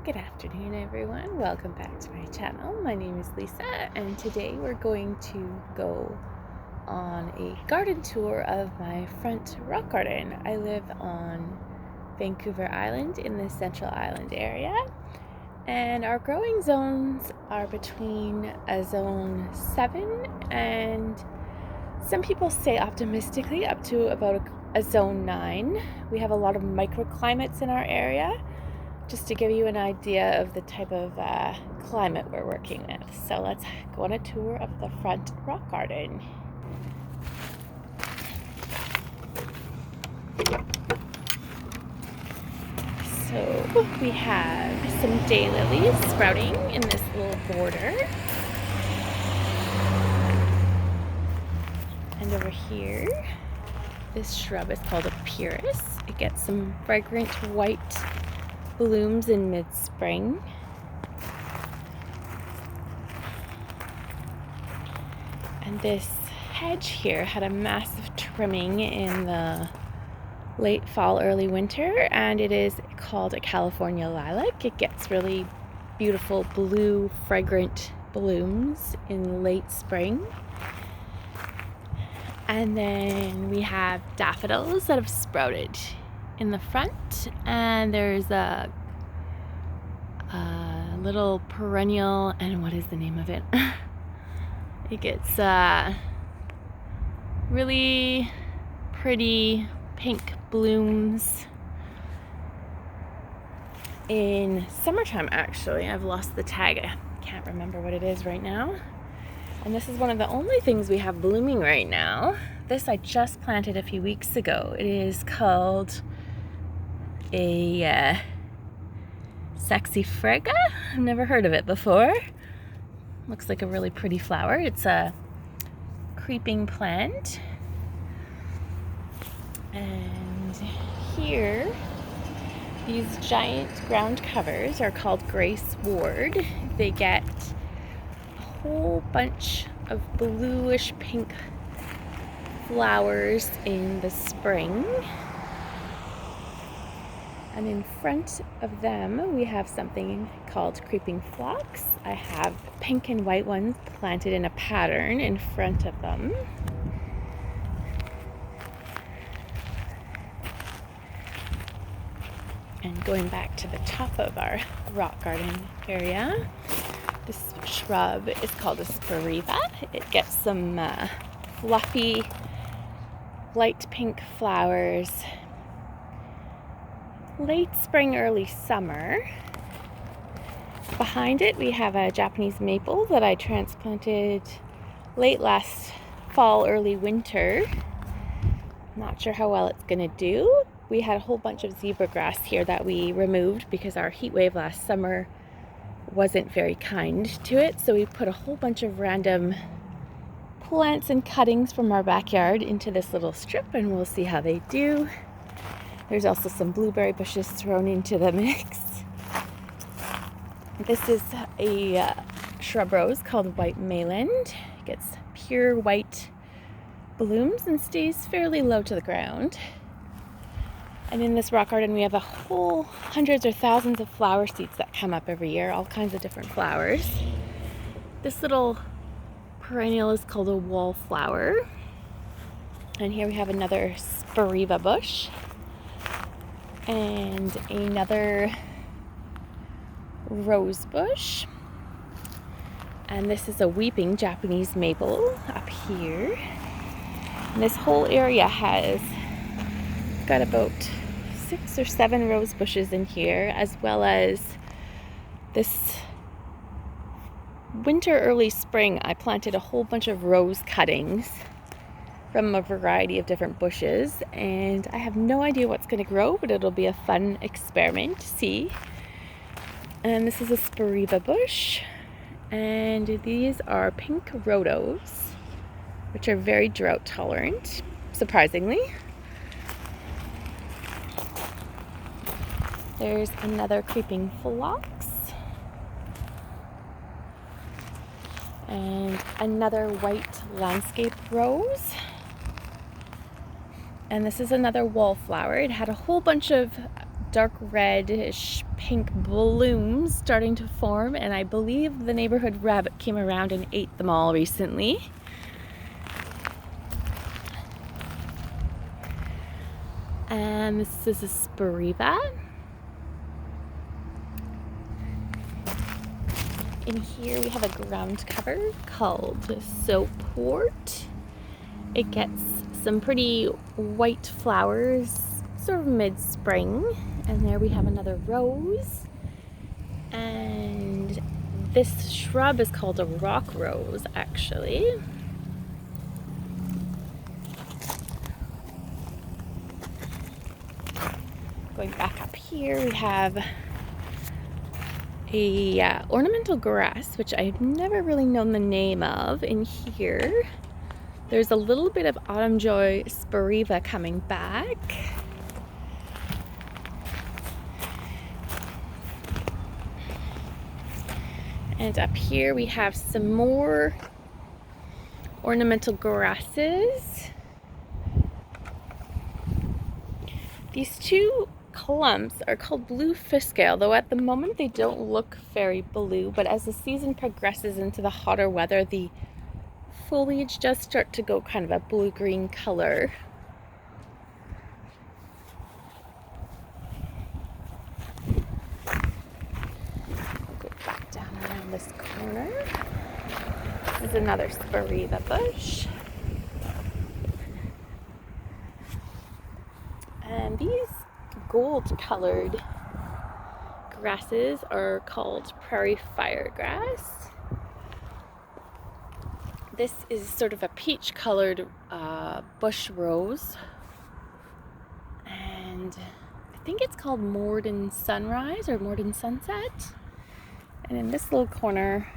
Good afternoon, everyone. Welcome back to my channel. My name is Lisa, and today we're going to go on a garden tour of my front rock garden. I live on Vancouver Island in the Central Island area, and our growing zones are between a zone 7 and some people say optimistically up to about a zone 9. We have a lot of microclimates in our area, just to give you an idea of the type of climate we're working with. So let's go on a tour of the front rock garden. So we have some daylilies sprouting in this little border. And over here, this shrub is called a pyrus. It gets some fragrant white blooms in mid-spring. And this hedge here had a massive trimming in the late fall, early winter, and it is called a California lilac. It gets really beautiful blue, fragrant blooms in late spring. And then we have daffodils that have sprouted in the front, and there's a little perennial, and what is the name of it? It gets really pretty pink blooms in summertime. Actually, I've lost the tag. I can't remember what it is right now. And this is one of the only things we have blooming right now. This I just planted a few weeks ago. It is called a Saxifraga. I've never heard of it before. Looks like a really pretty flower. It's a creeping plant. And here, these giant ground covers are called gray sward. They get a whole bunch of bluish pink flowers in the spring. And in front of them, we have something called creeping phlox. I have pink and white ones planted in a pattern in front of them. And going back to the top of our rock garden area, this shrub is called a Spiriba. It gets some fluffy, light pink flowers late spring, early summer. Behind it, we have a Japanese maple that I transplanted late last fall, early winter. Not sure how well it's gonna do. We had a whole bunch of zebra grass here that we removed because our heat wave last summer wasn't very kind to it. So we put a whole bunch of random plants and cuttings from our backyard into this little strip, and we'll see how they do. There's also some blueberry bushes thrown into the mix. This is a shrub rose called white Mayland. It gets pure white blooms and stays fairly low to the ground. And in this rock garden, we have a whole hundreds or thousands of flower seeds that come up every year, all kinds of different flowers. This little perennial is called a wallflower. And here we have another Spiriba bush and another rose bush. And this is a weeping Japanese maple up here. And this whole area has got about 6 or 7 rose bushes in here, as well as this winter, early spring, I planted a whole bunch of rose cuttings from a variety of different bushes, and I have no idea what's going to grow, but it'll be a fun experiment to see. And this is a Spariba bush, and these are pink rhodos, which are very drought tolerant, surprisingly. There's another creeping phlox and another white landscape rose. And this is another wallflower. It had a whole bunch of dark reddish pink blooms starting to form, and I believe the neighborhood rabbit came around and ate them all recently. And this is a Spiriba. In here we have a ground cover called Soapwort. It gets some pretty white flowers, sort of mid-spring. And there we have another rose. And this shrub is called a rock rose, actually. Going back up here, we have a ornamental grass, which I've never really known the name of. In here, there's a little bit of autumn joy Spariba coming back. And up here we have some more ornamental grasses. These two clumps are called blue fiskale, though at the moment they don't look very blue, but as the season progresses into the hotter weather, the foliage does start to go kind of a blue-green color. I'll go back down around this corner. This is another Spiriba bush. And these gold-colored grasses are called Prairie firegrass. This is sort of a peach-colored bush rose, and I think it's called Morden Sunrise or Morden Sunset. And in this little corner,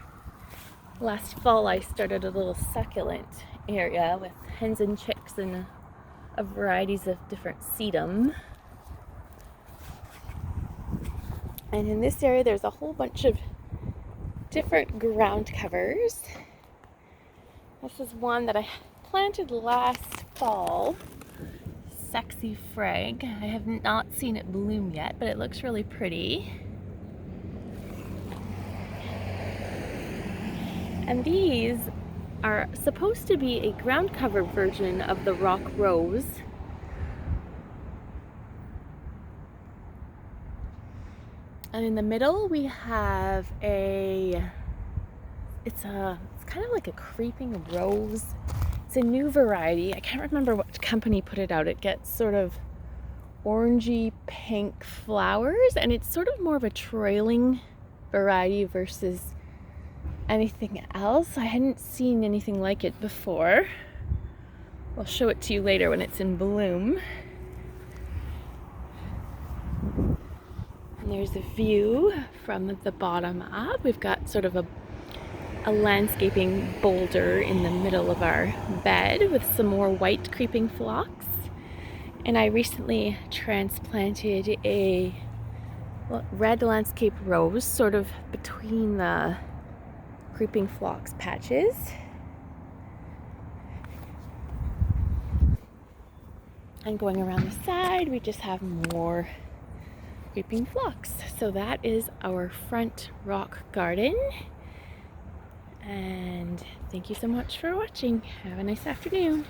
last fall I started a little succulent area with hens and chicks and varieties of different sedum. And in this area there's a whole bunch of different ground covers. This is one that I planted last fall, Sexy Frag. I have not seen it bloom yet, but it looks really pretty. And these are supposed to be a ground cover version of the rock rose. And in the middle we have it's kind of like a creeping rose. It's a new variety. I can't remember what company put it out. It gets sort of orangey pink flowers, and it's sort of more of a trailing variety versus anything else. I hadn't seen anything like it before. I'll show it to you later when it's in bloom. And there's a view from the bottom up. We've got sort of a landscaping boulder in the middle of our bed with some more white creeping phlox. And I recently transplanted a red landscape rose sort of between the creeping phlox patches. And going around the side, we just have more creeping phlox. So that is our front rock garden. And thank you so much for watching. Have a nice afternoon.